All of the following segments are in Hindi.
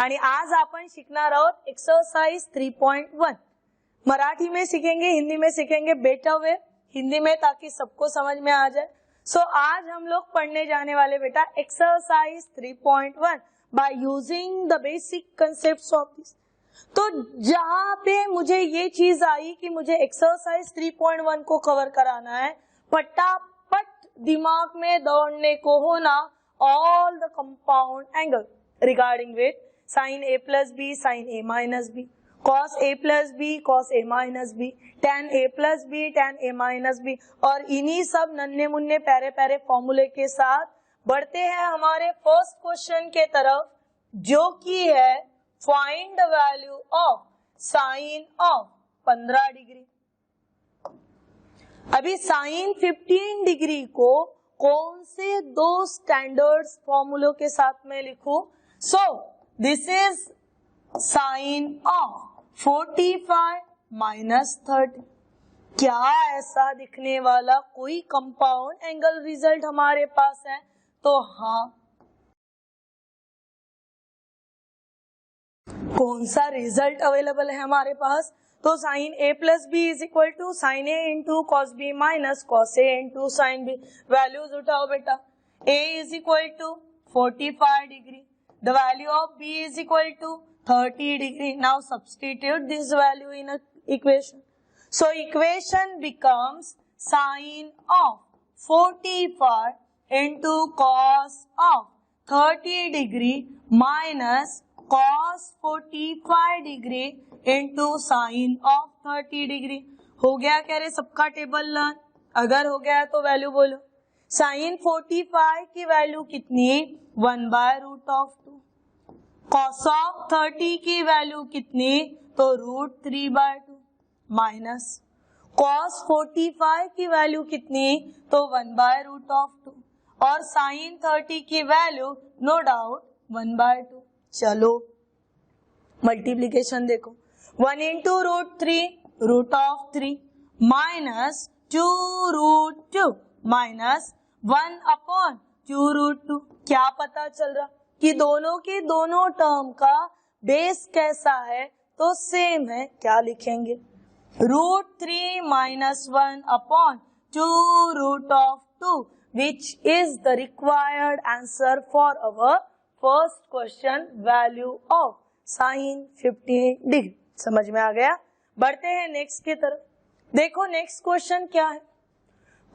आणि आज आपण शिकणार आहोत एक्सरसाइज 3.1. मराठी में सीखेंगे, हिंदी में सीखेंगे, बेटा वे हिंदी में ताकि सबको समझ में आ जाए. सो आज हम लोग पढ़ने जाने वाले बेटा exercise 3.1 by using the basic concepts of this. तो जहां पे मुझे ये चीज आई कि मुझे एक्सरसाइज 3.1 को कवर कराना है, फटाफट दिमाग में दौड़ने को होना all the compound angle regarding with sine a plus b, sine a minus b, cos a plus b, cos a minus b, tan a plus b, tan a minus b, और इन्हीं सब नन्हे मुन्ने प्यारे प्यारे फॉर्मूले के साथ बढ़ते हैं हमारे फर्स्ट क्वेश्चन के तरफ, जो कि है find the value of sine of 15 degree. अभी साइन 15 डिग्री को कौन से दो स्टैंडर्ड फॉर्मूलों के साथ में लिखूं? सो this is sine of 45 minus 30. क्या ऐसा दिखने वाला कोई कंपाउंड एंगल रिजल्ट हमारे पास है? तो हाँ, कौन सा रिजल्ट अवेलेबल है हमारे पास? तो sine a plus b is equal to sine a into cos b minus cos a into sine b. Values उठाओ बेटा. a is equal to 45 degree, the value of b is equal to 30 degree. Now substitute this value in a equation. So equation becomes sine of 45 into cos of 30 degree minus cos 45 degree into sine of 30 degree. हो गया क्या रे सबका टेबल लर्न? अगर हो गया तो वैल्यू बोलो. साइन 45 की वैल्यू कितनी? 1/√2. cos ऑफ 30 की वैल्यू कितनी? तो √3/2 माइनस cos 45 की वैल्यू कितनी? तो 1/√2 और साइन 30 की वैल्यू नो डाउट 1/2. चलो मल्टीप्लीकेशन देखो. 1 इंटू √3 माइनस 2√2 माइनस 1/2√2. क्या पता चल रहा कि दोनों के दोनों टर्म का बेस कैसा है? तो सेम है. क्या लिखेंगे? √3 minus 1/2√2 which is the required answer for our first question, value of sine 15 degree. समझ में आ गया? बढ़ते हैं नेक्स्ट की तरफ. देखो नेक्स्ट क्वेश्चन क्या है.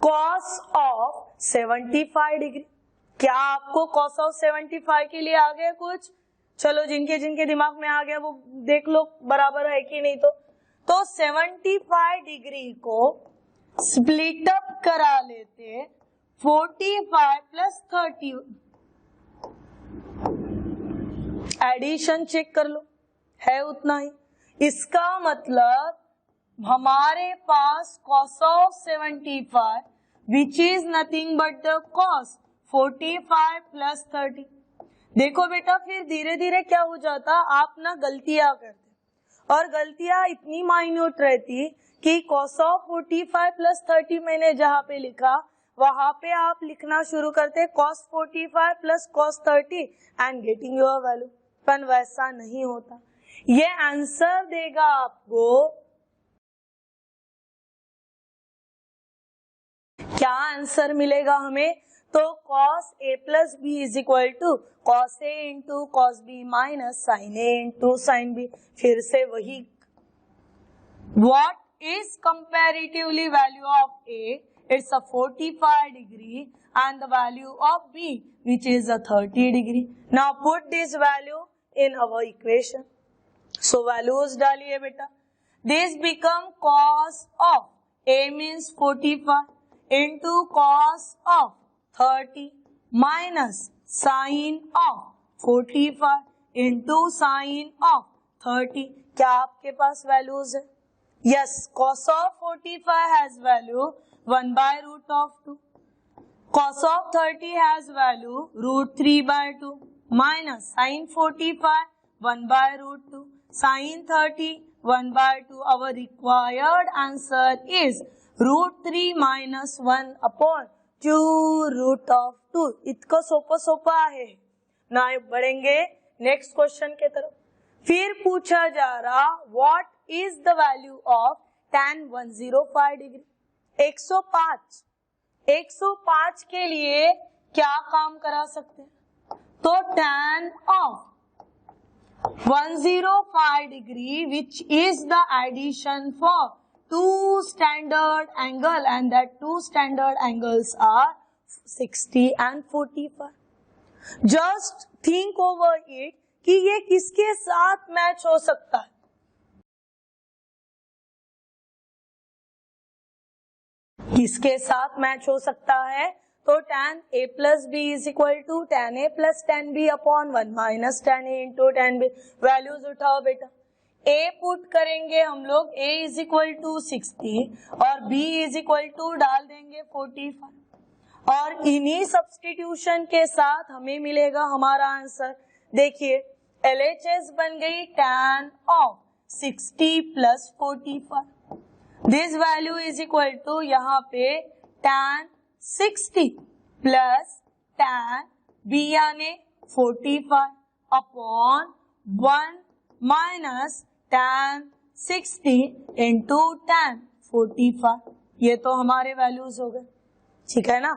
Cos of 75 degree. क्या आपको कॉस ऑफ 75 के लिए आ गया कुछ? चलो जिनके जिनके दिमाग में आ गया वो देख लो बराबर है कि नहीं. तो 75 डिग्री को स्प्लिट अप करा लेते 45 प्लस 30. एडिशन चेक कर लो, है उतना ही. इसका मतलब हमारे पास cos of 75 which is nothing but the cos 45 plus 30. देखो बेटा फिर धीरे धीरे क्या हो जाता, आप ना गलतियां करते और गलतियां इतनी माइन्यूट रहती कि cos ऑफ 45 प्लस 30 मैंने जहां पे लिखा वहां पे आप लिखना शुरू करते cos 45 plus cos 30 and getting your value. पर वैसा नहीं होता. ये आंसर देगा आपको क्या आंसर मिलेगा हमें? तो cos a plus b is equal to cos a into cos b minus sin a into sin b. फिर से वही. What is comparatively value of a? It's a 45 degree and the value of b which is a 30 degree. Now put this value in our equation. So values डालिए बेटा. This become cos of a means 45 into cos of 30 minus sin of 45 into sin of 30. क्या आपके पास वैल्यूज है? Yes, cos of 45 has value 1/√2. Cos of 30 has value √3/2 minus sin 45 1/√2, sin 30 1/2. Our required answer is √3 minus 1/2 √2. इतकं सोपं सोपं आहे. नाही बढ़ेंगे नेक्स्ट क्वेश्चन के तरफ। फिर पूछा जा रहा what is the value of tan 105 degree. 105 के लिए क्या काम करा सकते हैं? तो tan of 105 degree, which is the addition for two standard angle, and that two standard angles are 60 and 45. Just think over it कि ये किसके साथ मैच हो सकता है? किसके साथ मैच हो सकता है? तो tan a plus b is equal to tan a plus tan b upon 1 minus tan a into tan b। Values उठाओ बेटा। a पुट करेंगे हम लोग, a is equal to 60 और b is equal to डाल देंगे 45 और इन्हीं सब्स्टिट्यूशन के साथ हमें मिलेगा हमारा आंसर। देखिए LHS बन गई tan of 60 plus 45। This value is equal to यहाँ पे tan 60 प्लस tan b यानी 45 upon 1 minus tan 60 into tan 45। ये तो हमारे वैल्यूज हो गए, ठीक है ना।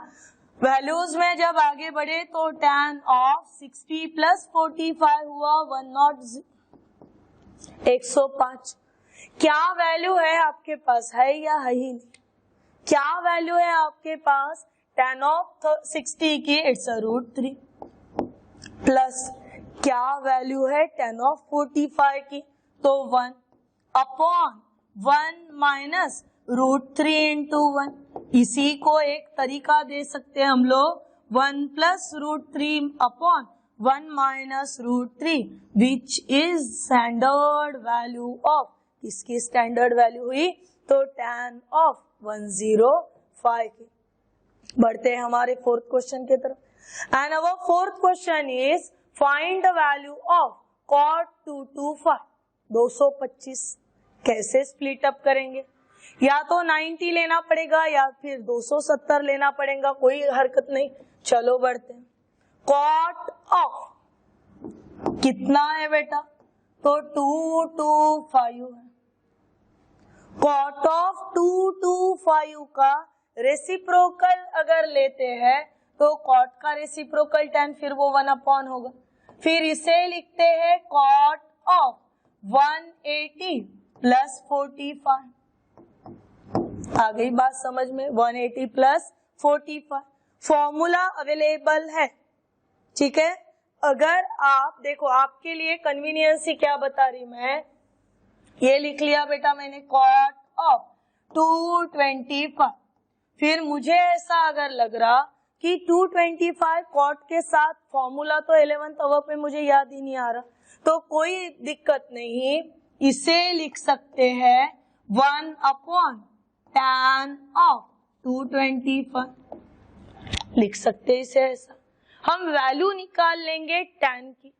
वैल्यूज में जब आगे बढ़े तो tan ऑफ 60 प्लस 45 हुआ 105। क्या वैल्यू है आपके पास, है या है ही नहीं? क्या वैल्यू है आपके पास tan ऑफ 60 की? इट्स √3 प्लस क्या वैल्यू है tan ऑफ 45 की? तो 1 अपॉन 1 माइनस √3 इंटू 1। इसी को एक तरीका दे सकते हैं हम लोग 1 plus √3 upon 1 minus √3 which is standard value of, इसकी स्टैंडर्ड वैल्यू हुई तो tan ऑफ 105 की। बढ़ते हैं हमारे फोर्थ क्वेश्चन की तरफ। And our fourth question is find the value of cot 225। 225 कैसे स्प्लिट अप करेंगे? या तो 90 लेना पड़ेगा या फिर 270 लेना पड़ेगा, कोई हरकत नहीं। चलो बढ़ते हैं। cot ऑफ कितना है बेटा? तो 225 है। cot ऑफ 225 का रेसिप्रोकल अगर लेते हैं तो cot का रेसिप्रोकल tan, फिर वो 1 अपॉन होगा। फिर इसे लिखते हैं cot ऑफ 180 प्लस 45। आ गई बात समझ में? 180 प्लस 45 फॉर्मूला अवेलेबल है, ठीक है। अगर आप देखो, आपके लिए कन्वीनियंस ही क्या बता रही मैं, ये लिख लिया बेटा मैंने cot ऑफ 225। फिर मुझे ऐसा अगर लग रहा कि 225 cot के साथ फॉर्मूला तो 11th आवर पे मुझे याद ही नहीं आ रहा, तो कोई दिक्कत नहीं, इसे लिख सकते हैं 1 अपॉन tan ऑफ 225। लिख सकते इसे ऐसा। हम वैल्यू निकाल लेंगे tan की।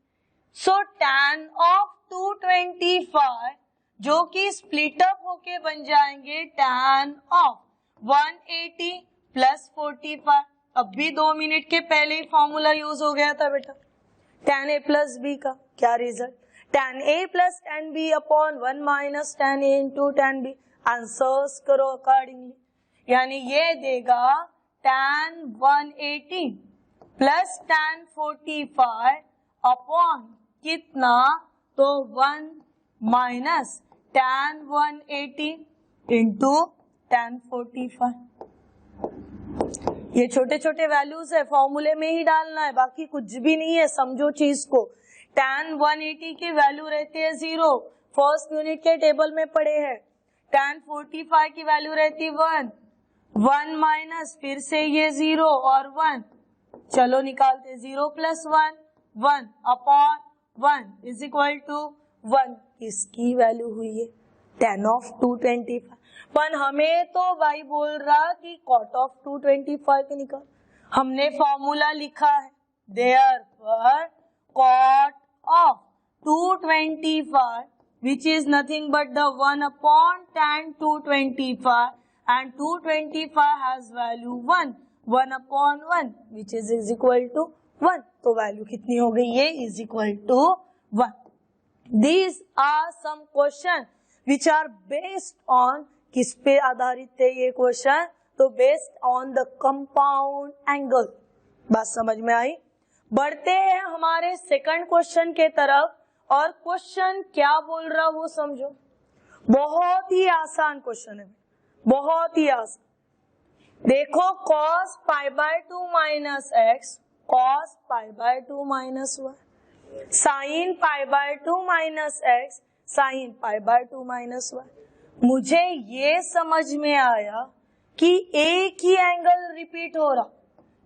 सो tan ऑफ 225 जो कि स्प्लिट अप होके बन जाएंगे tan ऑफ 180 प्लस 45। अब भी 2 मिनट के पहले ही फॉर्मूला यूज हो गया था बेटा tan a प्लस b का। क्या result? tan a plus tan b upon 1 minus tan a into tan b। Answers करो अकॉर्डिंगली, यानी ये देगा tan 180 प्लस tan 45 अपॉन कितना? तो 1 माइनस tan 180 इंटू tan 45। ये छोटे छोटे वैल्यूज है, फॉर्मूले में ही डालना है, बाकी कुछ भी नहीं है। समझो चीज को। tan 180 की वैल्यू रहती है 0, फर्स्ट यूनिट के टेबल में पड़े हैं। tan 45 की वैल्यू रहती 1 माइनस फिर से ये 0 और 1। चलो निकालते, 0 plus 1 upon 1 is equal to 1। इसकी वैल्यू हुई है tan ऑफ 225। पर हमें तो भाई बोल रहा कि cot ऑफ 225 के निकाल। हमने फॉर्मूला लिखा है, therefore cot of 225 which is nothing but the 1 upon tan 225 and 225 has value 1 upon 1 which is equal to 1, तो वैल्यू कितनी हो गई, ये is equal to 1। These are some question which are based on, किस पे आधारित थे ये क्वेश्चन, तो based on the compound angle. बात समझ में आई। बढ़ते हैं हमारे सेकंड क्वेश्चन के तरफ, और क्वेश्चन क्या बोल रहा वो समझो। बहुत ही आसान क्वेश्चन है, बहुत ही आसान। देखो cos π/2 minus x, cos π/2 minus y, sine π/2 minus x, sine π/2 minus y. मुझे ये समझ में आया कि एक ही एंगल रिपीट हो रहा,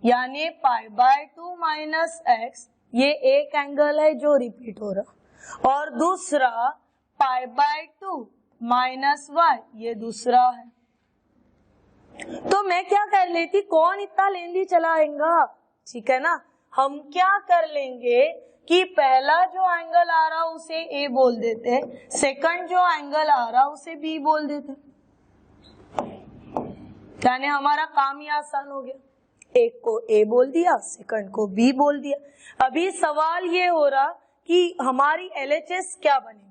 यानी π/2 माइनस एक्स ये एक एंगल है जो रिपीट हो रहा, और दूसरा π/2 माइनस वाई ये दूसरा है। तो मैं क्या कर लेती, कौन इतना लेंदी चलाएगा, ठीक है ना। हम क्या कर लेंगे कि पहला जो एंगल आ रहा उसे ए बोल देते हैं, सेकंड जो एंगल आ रहा उसे बी बोल देते, यानी हमारा काम ही आसान हो गया। एक को ए बोल दिया, सेकंड को बी बोल दिया। अभी सवाल ये हो रहा कि हमारी LHS क्या बनेगी।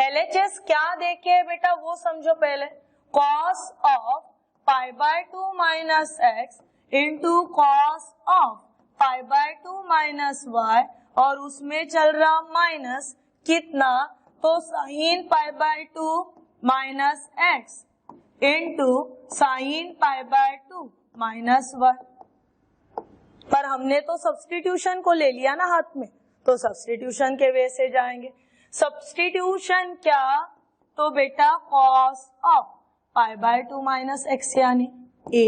LHS क्या देखे बेटा वो समझो पहले। cos of π/2 minus x into cos of π/2 minus y, और उसमें चल रहा माइनस कितना, तो sine π/2 minus x into sine π/2 minus y. पर हमने तो सब्स्टिट्यूशन को ले लिया ना हाथ में, तो सब्स्टिट्यूशन के वे से जाएंगे। सब्स्टिट्यूशन क्या, तो बेटा cos ऑफ π/2 माइनस एक्स यानी a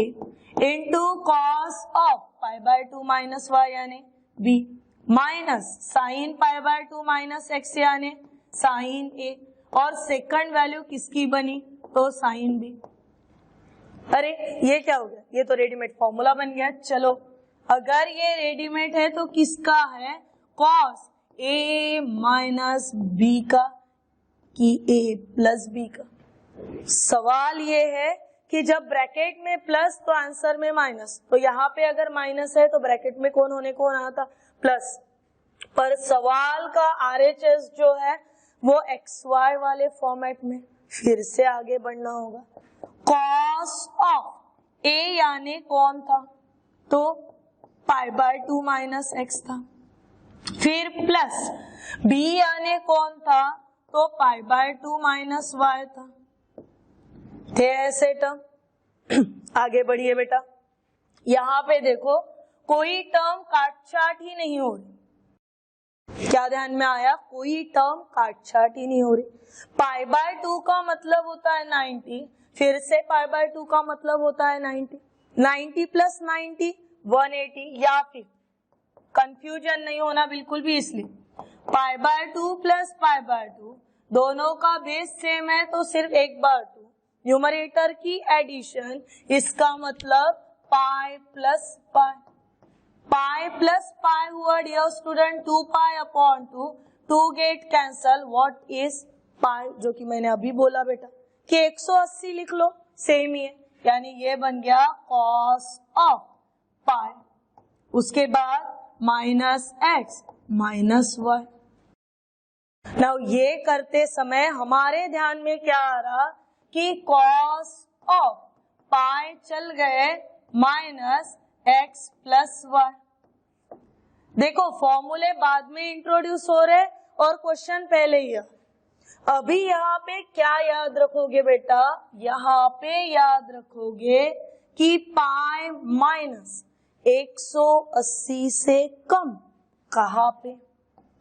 into cos of π/2 minus y यानी b, minus sine π/2 minus x यानी साइन ए, और सेकंड वैल्यू किसकी बनी, तो साइन बी। अरे ये क्या हो गया, ये तो रेडीमेड फॉर्मूला बन गया। चलो अगर ये रेडीमेड है तो किसका है, कॉस ए माइनस बी का कि ए प्लस बी का। सवाल ये है कि जब ब्रैकेट में प्लस तो आंसर में माइनस, तो यहाँ पे अगर माइनस है तो ब्रैकेट में कौन होने को रहा था, प्लस। पर सवाल का RHS जो है वो XY वाले फॉर्मेट में, फिर से आगे बढ़ना होगा। cos ऑफ ए यानी कौन था, तो π/2 माइनस एक्स था, फिर प्लस बी यानी कौन था, तो π/2 माइनस वाई था। थे ऐसे टर्म। आगे बढ़िए बेटा, यहाँ पे देखो कोई टर्म काट-छाट ही नहीं हो रही। क्या ध्यान में आया, कोई टर्म काट-छाट ही नहीं हो रही। π/2 का मतलब होता है 90, फिर से π/2 का मतलब होता है 90, 90 प्लस 90 180, या फिर कंफ्यूजन नहीं होना बिल्कुल भी, इसलिए π/2 प्लस π/2 दोनों का बेस सेम है तो सिर्फ एक बार 2, न्यूमरेटर की एडिशन, इसका मतलब पाई प्लस पाई। पाई प्लस पाई हुआ dear student 2 pi upon 2, 2 get cancel, what is pi, जो कि मैंने अभी बोला बेटा कि 180 लिख लो, सेम ही है, यानी ये बन गया cos ऑफ पाई। उसके बाद minus x minus y. Now ये करते समय हमारे ध्यान में क्या आ रहा कि cos ऑफ पाई चल गए माइनस एक्स प्लस वाई। देखो फॉर्मूले बाद में इंट्रोड्यूस हो रहे और क्वेश्चन पहले ही है। अभी यहाँ पे क्या याद रखोगे बेटा, यहाँ पे याद रखोगे कि पाई माइनस 180 से कम, कहाँ पे,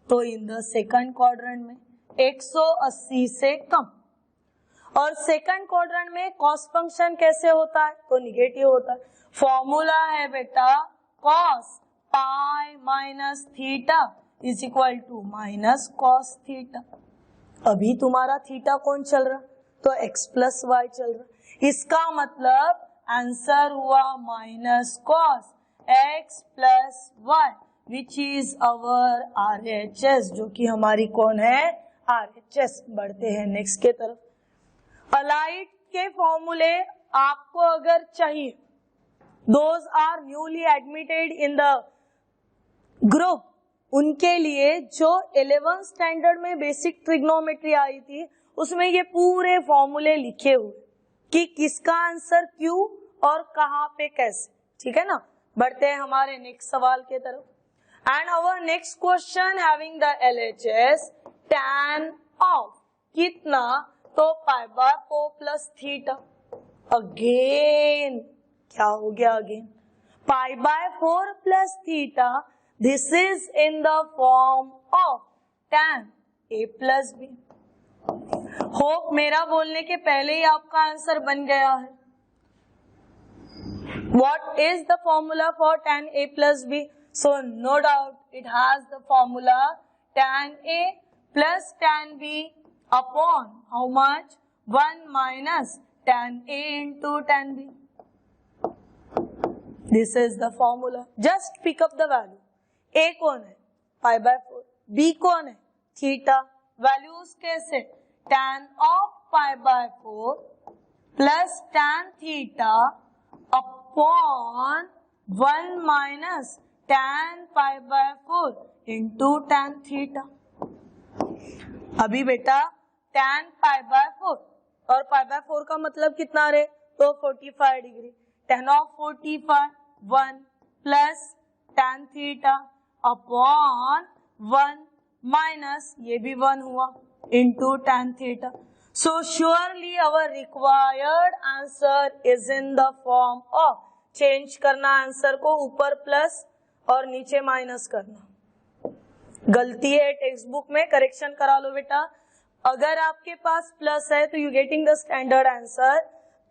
तो इन द सेकंड क्वाड्रेंट में 180 से कम। और सेकंड क्वाड्रेंट में कॉस फंक्शन कैसे होता है, तो निगेटिव होता है। फॉर्मूला है बेटा cos pi minus theta is equal to minus cos theta. अभी तुम्हारा थीटा कौन चल रहा, तो एक्स प्लस वाई चल रहा। इसका मतलब आंसर हुआ minus cos x plus y which is our RHS, जो कि हमारी कौन है, RHS। बढ़ते हैं नेक्स्ट के तरफ। अलाइट के फॉर्मूले आपको अगर चाहिए those are newly admitted in the group, उनके लिए जो 11th स्टैंडर्ड में बेसिक ट्रिग्नोमेट्री आई थी उसमें ये पूरे फॉर्मूले लिखे हुए कि किसका आंसर क्यों और कहां पे कैसे, ठीक है ना। बढ़ते हैं हमारे नेक्स्ट सवाल के तरफ। And our next question having the LHS tan of कितना, तो pi by 4 plus theta. Again क्या हो गया, again pi by 4 plus theta, this is in the form of tan a plus b. Hope मेरा बोलने के पहले ही आपका आंसर बन गया है। What is the formula for tan a plus b? So no doubt it has the formula tan a plus tan b upon how much? 1 minus tan a into tan b. This is the formula. Just pick up the value. A कौन है? pi by 4. B कौन है? थीटा. वैल्यूज कैसे? tan of pi by 4 plus tan theta upon 1 minus tan pi by 4 into tan theta. अभी बेटा tan pi by 4 और pi by 4 का मतलब कितना रे, तो 45 degree. tan of 45 1 plus tan theta upon 1 minus ये भी 1 हुआ into tan theta. So surely our required answer is in the form of, change करना आंसर को, ऊपर प्लस और नीचे माइनस करना। गलती है टेक्स्ट बुक में, करेक्शन करा लो बेटा। अगर आपके पास प्लस है तो you getting the standard answer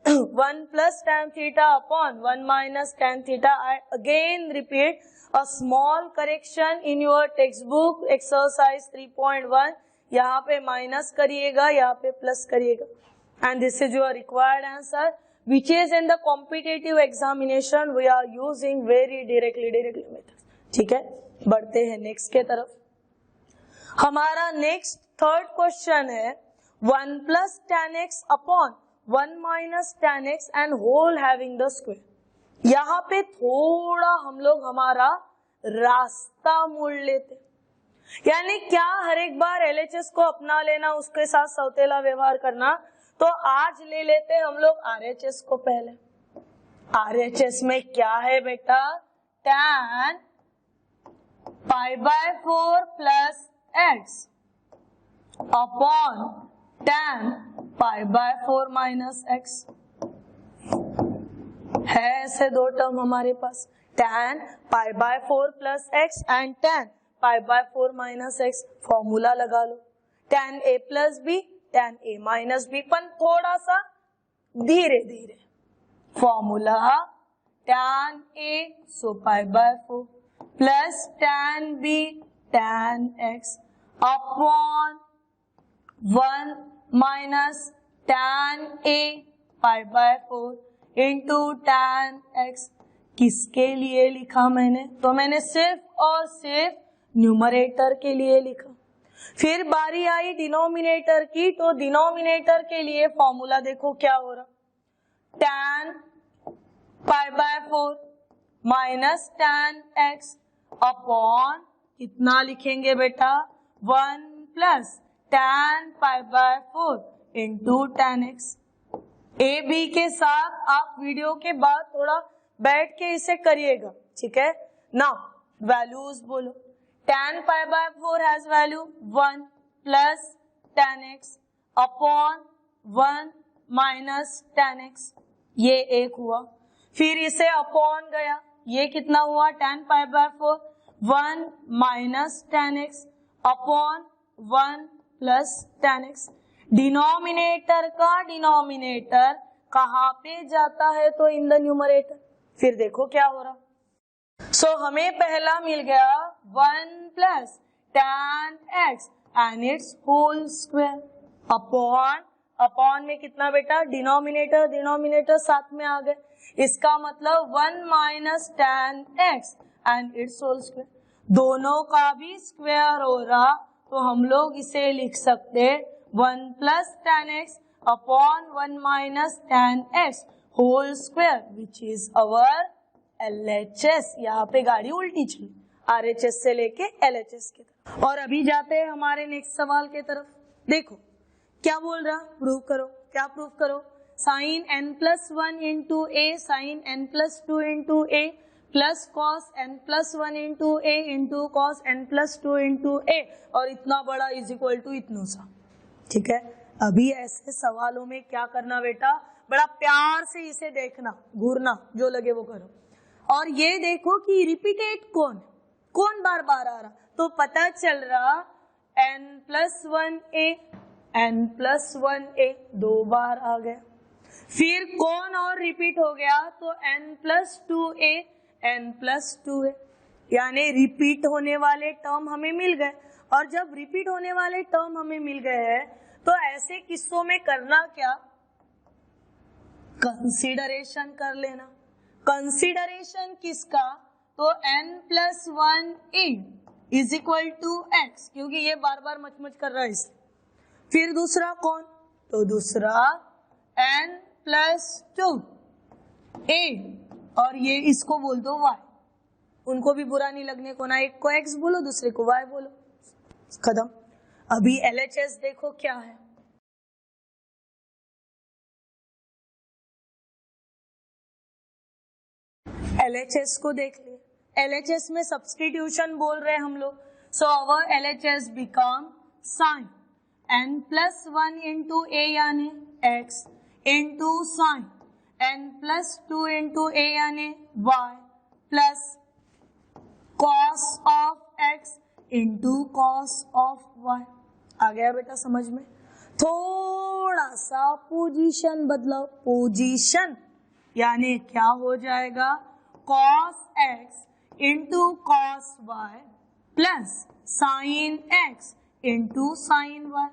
1 plus tan theta upon 1 minus tan theta. I again repeat a small correction in your textbook exercise 3.1. यहाँ पे माइनस करिएगा, यहाँ पे प्लस करिएगा, and this is your required answer which is in the competitive examination we are using very directly method, ठीक है। बढ़ते हैं नेक्स्ट के तरफ। हमारा नेक्स्ट थर्ड क्वेश्चन है 1 plus tan x upon 1 minus tan x and whole having the square। यहाँ पे थोड़ा हम लोग हमारा रास्ता मोड़ लेते, यानी क्या हर एक बार LHS को अपना लेना, उसके साथ सौतेला व्यवहार करना। तो आज ले लेते हम लोग RHS को पहले। RHS में क्या है बेटा, tan pi by 4 plus x upon tan pi by 4 minus x है। ऐसे दो टर्म हमारे पास, tan pi by 4 plus x and tan pi by 4 minus x। Formula लगा लो, tan a plus b tan a minus b, पर थोड़ा सा धीरे धीरे। Formula tan a so pi by 4 plus tan b tan x upon 1 minus tan a pi by 4 into tan x। किसके लिए लिखा मैंने, तो मैंने सिर्फ और सिर्फ न्यूमरेटर के लिए लिखा। फिर बारी आई डिनोमिनेटर की, तो डिनोमिनेटर के लिए फॉर्मूला देखो क्या हो रहा, tan pi by 4 minus tan x upon कितना लिखेंगे बेटा, 1 plus tan pi by 4 into tan x। A b के साथ आप वीडियो के बाद थोड़ा बैठ के इसे करिएगा, ठीक है ना। वैल्यूज बोलो, tan pi by 4 has value 1 plus tan x upon 1 minus tan x, ये एक हुआ। फिर इसे अपॉन गया, ये कितना हुआ, tan pi by 4 1 minus tan x upon 1 plus tan x। Denominator का डिनोमिनेटर कहाँ पे जाता है, तो इन द न्यूमरेटर। फिर देखो क्या हो रहा, सो हमें पहला मिल गया 1 plus tan x and its whole square upon में कितना बेटा, डिनोमिनेटर साथ में आ गए। इसका मतलब 1 minus tan x and its whole square, दोनों का भी स्क्वायर हो रहा, तो हम लोग इसे लिख सकते 1 plus tan x upon 1 minus tan x whole square, which is our LHS, यहाँ पे गाड़ी उल्टी चली, RHS से लेके LHS की तरफ। और अभी जाते हैं हमारे नेक्स्ट सवाल के तरफ। देखो क्या बोल रहा, प्रूव करो। क्या प्रूव करो? साइन n+1 इंटू ए साइन n+2 इंटू ए प्लस कॉस n+1 इंटू ए इंटू कॉस n+2 इंटू ए और इतना बड़ा इज इक्वल टू इतना सा। ठीक है, अभी ऐसे सवालों में क्या करना बेटा, बड़ा प्यार से इसे देखना, घूरना, जो लगे वो करो। और ये देखो कि रिपीटेड कौन बार बार आ रहा, तो पता चल रहा n+1a n+1a 2 बार आ गया। फिर कौन और रिपीट हो गया, तो n+2a n+2a, यानी रिपीट होने वाले टर्म हमें मिल गए। और जब रिपीट होने वाले टर्म हमें मिल गए हैं तो ऐसे किस्सों में करना क्या, कंसीडरेशन कर लेना। कंसीडरेशन किसका, तो n+1a is equal to x, क्योंकि ये बार बार मच कर रहा है इसलिए। फिर दूसरा कौन, तो दूसरा n+2a और ये इसको बोल दो y, उनको भी बुरा नहीं लगने को, ना एक को x बोलो दूसरे को y बोलो, खत्म। अभी LHS देखो क्या है, LHS को देख ले। LHS में सब्स्टिट्यूशन बोल रहे हैं हम लोग, so our LHS become sine n+1 into a यानी x into sine n+2 into a यानी y plus cos of x into cos of y। आ गया बेटा समझ में? थोड़ा सा पोजीशन बदलाओ, पोजीशन यानी क्या हो जाएगा, cos x into cos y plus sine x into sign y।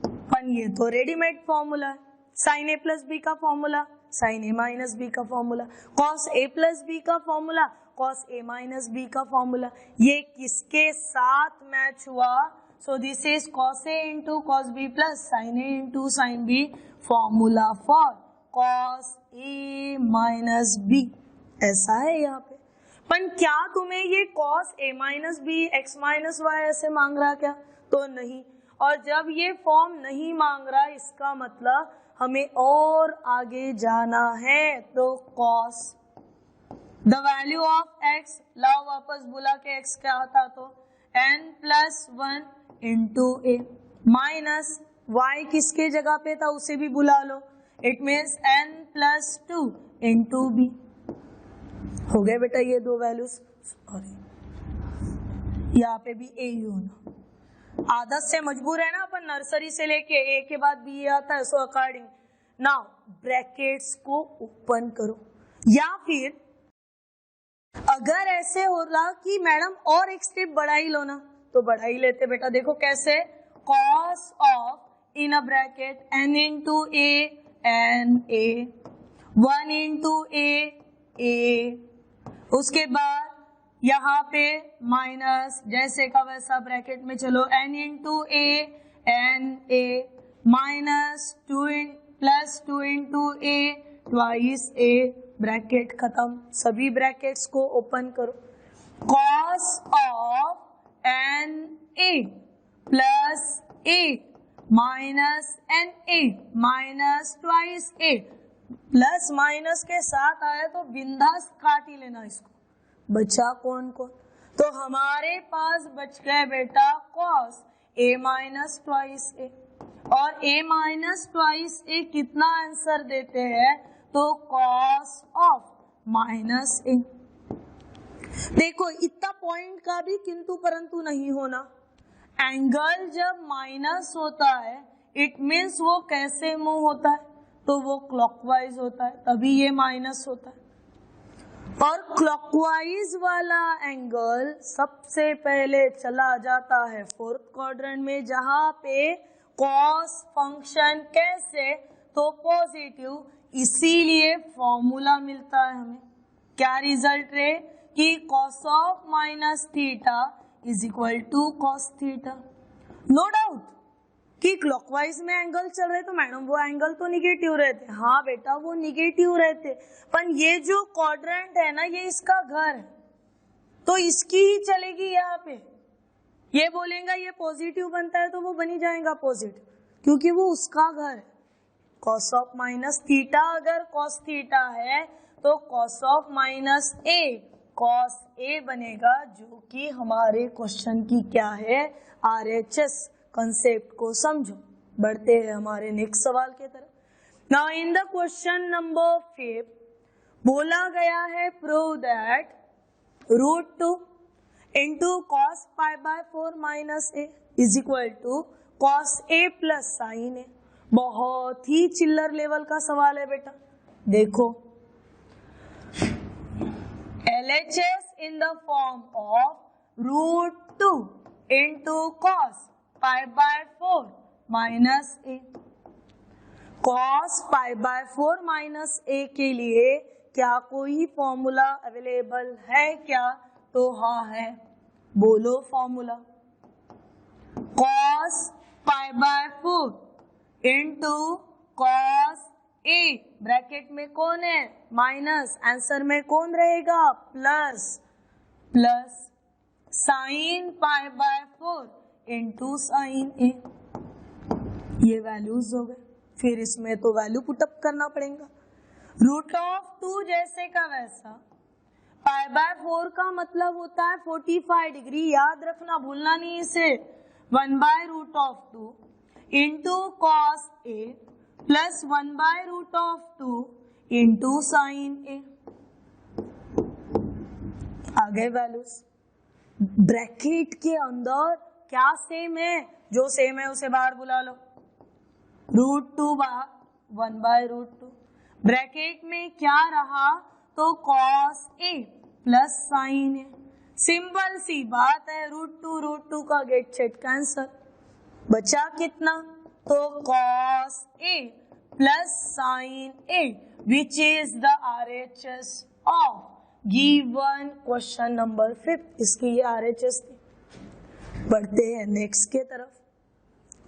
पर ये तो रेडीमेड फॉर्मूला है, साइन a प्लस बी का formula, sine a minus b का formula, cos a plus b का formula, cos a minus b का फॉर्मूला। ये किसके साथ मैच हुआ, so this is cos a into cos b plus sine a into sine b, formula for cos a minus b. ऐसा है यहाँ पे। पर क्या तुम्हें ये cos a minus b x minus y ऐसे मांग रहा क्या, तो नहीं। और जब ये फॉर्म नहीं मांग रहा, इसका मतलब हमें और आगे जाना है, तो cos the value of x, लाओ वापस बुला के x क्या आता, तो n+1 इंटू ए माइनस y किसके जगह पे था उसे भी बुला लो, it means n+2 into b. हो गए बेटा ये दो वैल्यूज, सॉरी यहाँ पे भी ए ही होना, आदत से मजबूर है ना अपन, नर्सरी से लेके ए के बाद बी आता है, सो अकॉर्डिंग नाउ ब्रैकेट्स को ओपन करो। या फिर अगर ऐसे हो रहा कि मैडम और एक स्टेप बढ़ा ही लो ना, तो बढ़ा ही लेते बेटा। देखो कैसे, cos of in a bracket n into a n a, 1 into a, उसके बाद यहाँ पे माइनस जैसे का वैसा ब्रैकेट में चलो n into a n a minus 2 into a twice a, bracket खत्म। सभी ब्रैकेट्स को ओपन करो। Cos of n a plus a minus n a minus twice a, plus minus के साथ आया तो बिंदास काट ही लेना इसको। बचा कौन, तो हमारे पास बच गए बेटा कॉस ए माइनस ट्वाइस ए, और ए माइनस ट्वाइस ए कितना आंसर देते हैं, तो कॉस ऑफ माइनस ए। देखो इतना पॉइंट का भी किंतु परंतु नहीं होना। एंगल जब माइनस होता है इट मीन्स वो कैसे मूव होता है, तो वो क्लॉकवाइज होता है, तभी ये माइनस होता है। और क्लॉकवाइज वाला एंगल सबसे पहले चला जाता है फोर्थ क्वाड्रेंट में, जहां पे कॉस फंक्शन कैसे, तो पॉजिटिव, इसीलिए फॉर्मूला मिलता है हमें। क्या रिजल्ट रे, कि cos of minus theta is equal to cos theta. No doubt कि क्लॉकवाइज में एंगल चल रहे तो मैडम वो एंगल तो निगेटिव रहते। हाँ बेटा वो निगेटिव रहते, पर ये जो क्वाड्रेंट है ना ये इसका घर है तो इसकी ही चलेगी यहाँ पे। ये बोलेगा ये पॉजिटिव बनता है तो वो बनी जाएगा पॉजिटिव क्योंकि वो उसका घर है। कॉस ऑफ माइनस थीटा अगर कॉस थीटा है तो cos of minus a cos a बनेगा, जो कि हमारे क्वेश्चन की क्या है RHS। कंसेप्ट को समझो। बढ़ते हैं हमारे नेक्स्ट सवाल के तरफ। Now in the question number 5 बोला गया है prove that √2 into cos pi by 4 minus a is equal to cos a plus sin a। बहुत ही चिल्लर लेवल का सवाल है बेटा। देखो LHS in the form of √2 into cos pi by 4 minus a। cos pi by 4 minus a के लिए क्या कोई फॉर्मूला अवेलेबल है क्या? तो हाँ है, बोलो formula. cos pi by 4 into cos a bracket में कौन है माइनस, आंसर में कौन रहेगा plus, plus sin pi by 4 into sin a। ये वैल्यूज हो गए, फिर इसमें तो वैल्यू पुटअप करना पड़ेगा। √2 जैसे का वैसा, पाई बाय 4 का मतलब होता है 45 डिग्री, याद रखना भूलना नहीं इसे। 1/√2 into cos A plus 1/√2 into sine ए। आ गए वैल्यूज। ब्रैकेट के अंदर क्या सेम है, जो सेम है उसे बाहर बुला लो। √2 1/√2 ब्रैकेट में क्या रहा तो cos A plus sign A. Simple सी बात है, √2 का गेट सेट कैंसर, बचा कितना तो cos A plus sign A which is the RHS of given question number 5। इसकी ये RHS थी। बढ़ते हैं नेक्स्ट के तरफ।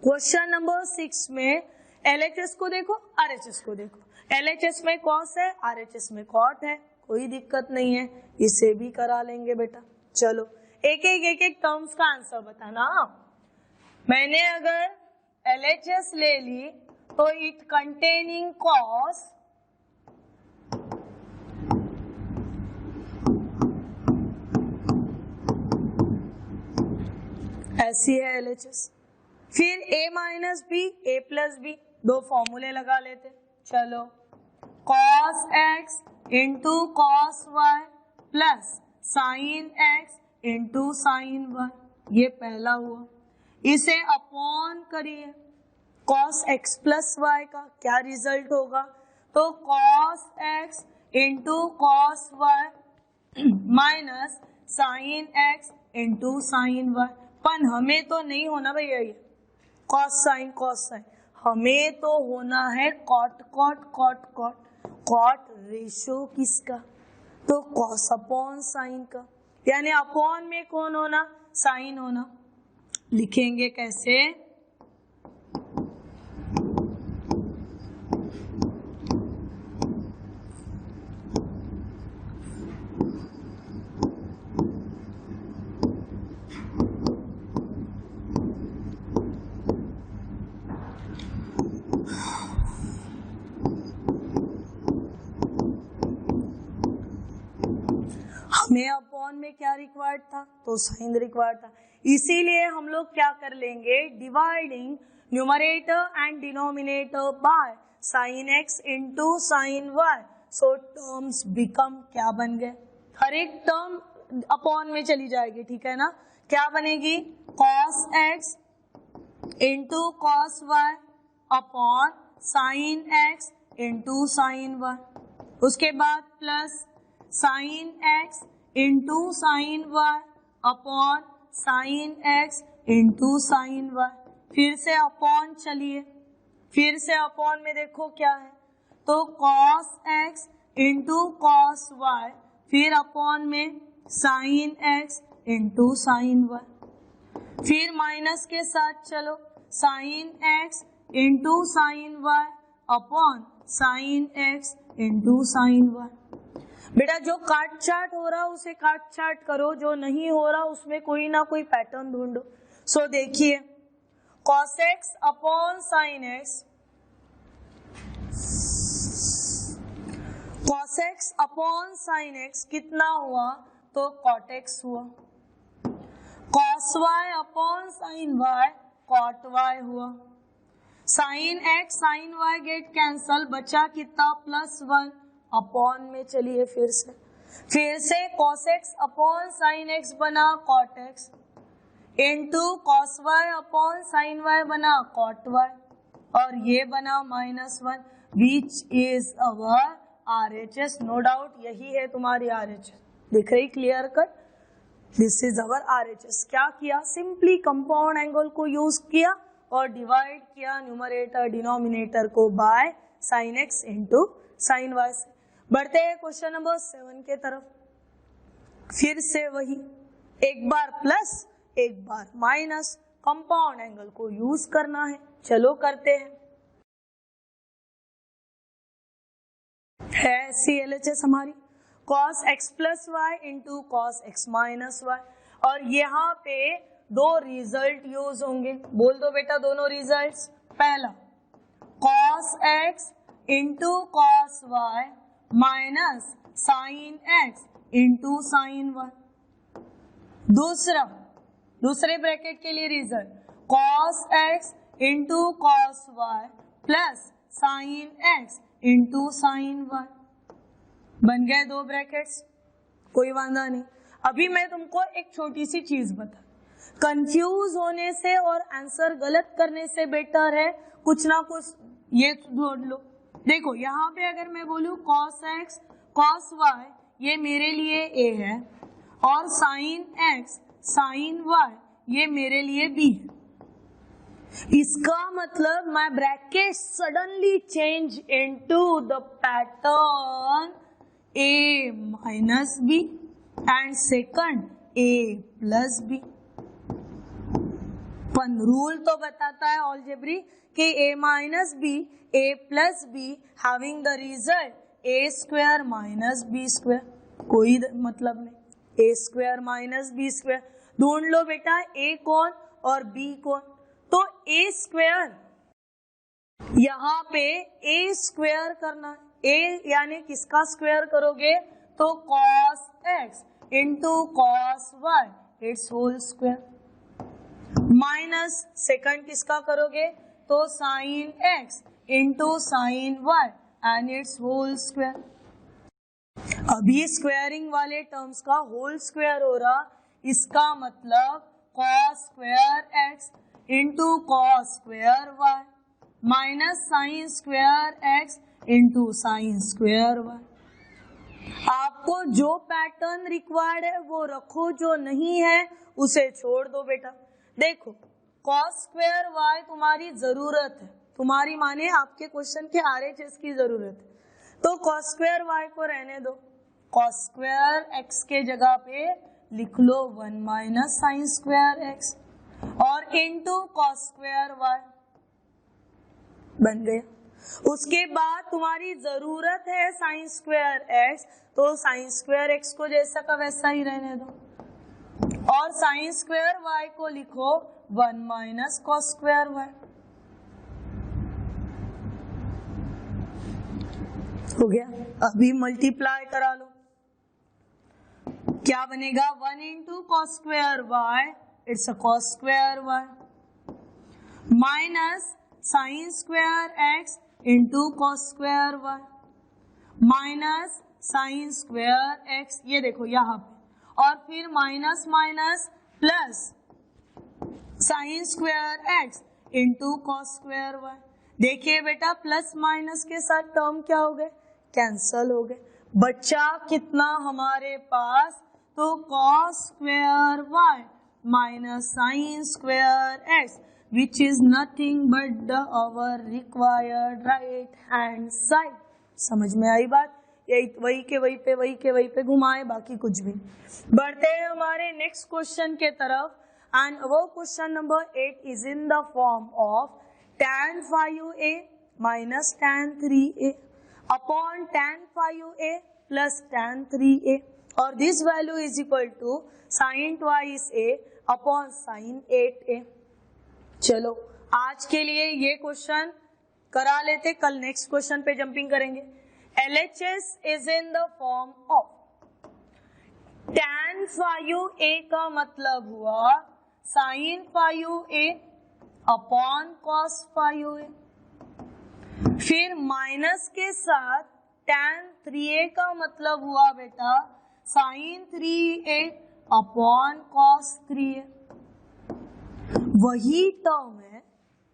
क्वेश्चन नंबर 6 में LHS को देखो, RHS को देखो। LHS में कॉस है, RHS में कॉट है, कोई दिक्कत नहीं है, इसे भी करा लेंगे बेटा। चलो एक एक टर्म्स का आंसर बताना। मैंने अगर LHS ले ली तो इट कंटेनिंग कॉस ऐसी है LHS। फिर a minus b a plus b, दो फॉर्मूले लगा लेते। चलो cos x into cos y plus sine x into sine y, ये पहला हुआ। इसे अपॉन करिए cos x प्लस वाई का, क्या रिजल्ट होगा तो cos x into cos y minus sine x into sine y. पर हमें तो नहीं होना भैया ये कॉस साइन, हमें तो होना है cot cot cot cot. Cot ratio किसका तो कॉस अपॉन साइन का, यानी अपॉन में कौन होना साइन होना। लिखेंगे कैसे, हमें अपॉन में क्या रिक्वायर्ड था तो साइन रिक्वायर्ड था, इसीलिए हम लोग क्या कर लेंगे dividing numerator and denominator by sine x into sine y. So terms become क्या बन गए, हर एक टर्म अपॉन में चली जाएगी, ठीक है ना। क्या बनेगी cos x into cos y upon sine x into sine y. उसके बाद plus sine x into sine y upon sine x into sine y. फिर से अपॉन, चलिए फिर से अपॉन में देखो क्या है तो cos x into cos y, फिर अपॉन में sine x into sine y. फिर माइनस के साथ चलो, sine x into sine y upon sine x into sine y. बेटा जो काट चाट हो रहा उसे काट चाट करो, जो नहीं हो रहा उसमें कोई ना कोई पैटर्न ढूंढो। सो देखिए cos x upon sine x, cos x upon sine x कितना हुआ तो cot x हुआ, cos y upon sine y cot y हुआ, sine x sine y get cancel, बचा कितना +1 अपॉन में। चलिए फिर से cos x upon sine x बना cot x into cos y upon sine y बना cot y और ये बना -1 which is our RHS। No doubt यही है तुम्हारी RHS, दिख रही clear cut, this is our RHS। क्या किया, सिंपली कंपाउंड एंगल को यूज किया और डिवाइड किया न्यूमरेटर डिनोमिनेटर को by sine x into sign y से। बढ़ते हैं क्वेश्चन नंबर 7 के तरफ। फिर से वही, एक बार प्लस एक बार माइनस, कंपाउंड एंगल को यूज करना है। चलो करते हैं। है CLHS हमारी cos x plus y into cos x minus y, और यहाँ पे दो रिजल्ट यूज होंगे। बोल दो बेटा दोनों रिजल्ट्स। पहला cos x into cos y minus sine x into sign y। दूसरे ब्रैकेट के लिए result cos x into cos y plus sine x into sign y। बन गए दो ब्रैकेट्स, कोई वांधा नहीं। अभी मैं तुमको एक छोटी सी चीज बता, कंफ्यूज होने से और आंसर गलत करने से बेटर है कुछ ना कुछ ये ढूंढ लो। देखो यहाँ पे अगर मैं बोलूं cos x cos y ये मेरे लिए a है और sin x sin y ये मेरे लिए b है। इसका मतलब my bracket suddenly change into the pattern a minus b and second a plus b। पण रूल तो बताता है अलजेब्री कि a minus b a plus b having the result a square minus b square, कोई मतलब नहीं। a square minus b square ढूंढ लो बेटा, a कौन और b कौन। तो a स्क्वायर यहाँ पे a स्क्वायर करना, a यानी किसका स्क्वायर करोगे तो cos x into cos y it's whole square, minus second किसका करोगे तो sine x into sign y and it's whole square. अभी स्क्वायरिंग वाले टर्म्स का होल स्क्वायर हो रहा, इसका मतलब cos square x into cos square y minus sine square x into sine square y। आपको जो पैटर्न रिक्वायर्ड है वो रखो, जो नहीं है उसे छोड़ दो बेटा। देखो cos स्क्वायर y तुम्हारी जरूरत है, तुम्हारी माने आपके क्वेश्चन के RHS की जरूरत है, तो cos स्क्वायर y को रहने दो। cos स्क्वायर x के जगह पे लिख लो 1 माइनस साइन स्क्वायर x और इंटू cos स्क्वायर y बन गया। उसके बाद तुम्हारी जरूरत है साइन स्क्वायर x, तो साइन स्क्वायर x को जैसा का वैसा ही रहने दो और साइन स्क्वायर y को लिखो 1 माइनस कॉस स्क्वायर y। हो गया। अभी मल्टीप्लाई करा लो, क्या बनेगा 1 into cos square y it's a cos square y minus sine square x into cos square y minus sine square x, ये देखो यहाँ पे, और फिर minus minus plus sign square x into cos square y। देखिए बेटा प्लस माइनस के साथ टर्म क्या हो गए, कैंसल हो गए। बच्चा कितना हमारे पास तो cos square y minus sine square x which is nothing but the our required right hand side. समझ में आई बात, यही वही के वही पे घुमाए, बाकी कुछ भी। बढ़ते हैं हमारे नेक्स्ट क्वेश्चन के तरफ। and our question number 8 is in the form of tan 5a minus tan 3a upon tan 5a plus tan 3a, or this value is equal to sin twice a upon sin 8a. चलो आज के लिए ये क्वेश्चन करा लेते, कल नेक्स्ट क्वेश्चन पे जंपिंग करेंगे. LHS is in the form of tan 5a का मतलब हुआ sin 5a upon cos 5a, फिर माइनस के साथ tan 3a का मतलब हुआ बेटा sin 3a upon cos 3a. वही टर्म है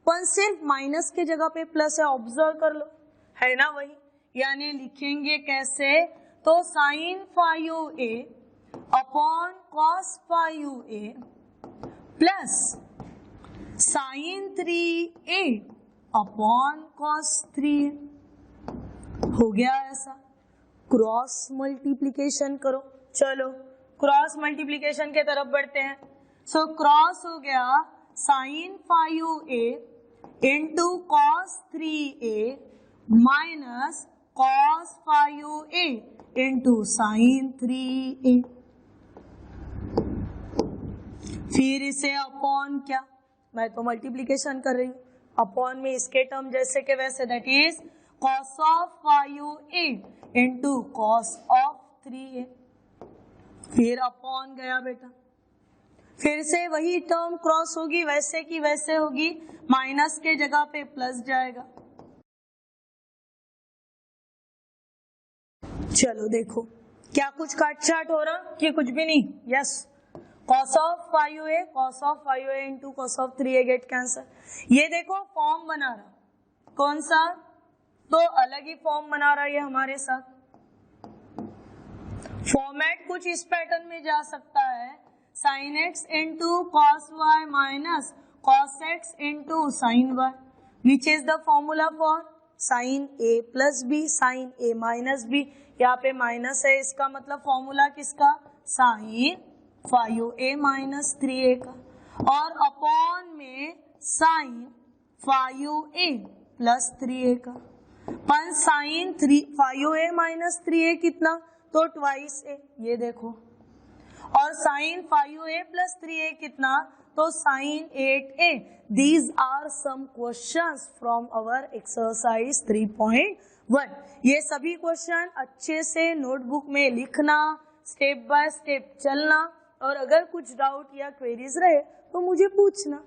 पर सिर्फ माइनस के जगह पे प्लस है, ऑब्जर्व कर लो, है ना वही. यानी लिखेंगे कैसे, तो sin 5a upon cos 5a plus sin 3a upon cos 3a. हो गया ऐसा. क्रॉस मल्टीप्लीकेशन करो. चलो क्रॉस मल्टीप्लीकेशन के तरफ बढ़ते हैं. सो क्रॉस हो गया sin 5a into cos 3a minus cos 5a into sin 3a. फिर इसे अपॉन, क्या मैं तो मल्टीप्लीकेशन कर रही हूँ, अपॉन में इसके टर्म जैसे के वैसे, that is cos of 5a into cos of 3a. फिर अपॉन गया बेटा, फिर से वही टर्म क्रॉस होगी, वैसे की वैसे होगी, माइनस के जगह पे प्लस जाएगा. चलो देखो क्या कुछ काट छाट हो रहा कि कुछ भी नहीं. Yes, cos of 5a into cos of 3a gate cancer. ये देखो फॉर्म बना रहा, कौन सा, तो अलग ही फॉर्म बना रहा ये हमारे साथ. फॉर्मेट कुछ इस पैटर्न में जा सकता है, sin x into cos y minus cos x into sin y, which is the formula for sin a plus b sin a minus b. यहाँ पे माइनस है, इसका मतलब फॉर्मूला किसका, sin 5a माइनस 3a का, और अपॉन में sin 5a प्लस 3a का. पर sin 5a माइनस 3a कितना, तो ट्वाइस a, ये देखो, और sin 5a प्लस 3a कितना, तो sin 8a. These are some questions from our exercise 3.1. ये सभी क्वेश्चन अच्छे से नोटबुक में लिखना, स्टेप बाय स्टेप चलना, और अगर कुछ डाउट या क्वेरीज रहे तो मुझे पूछना.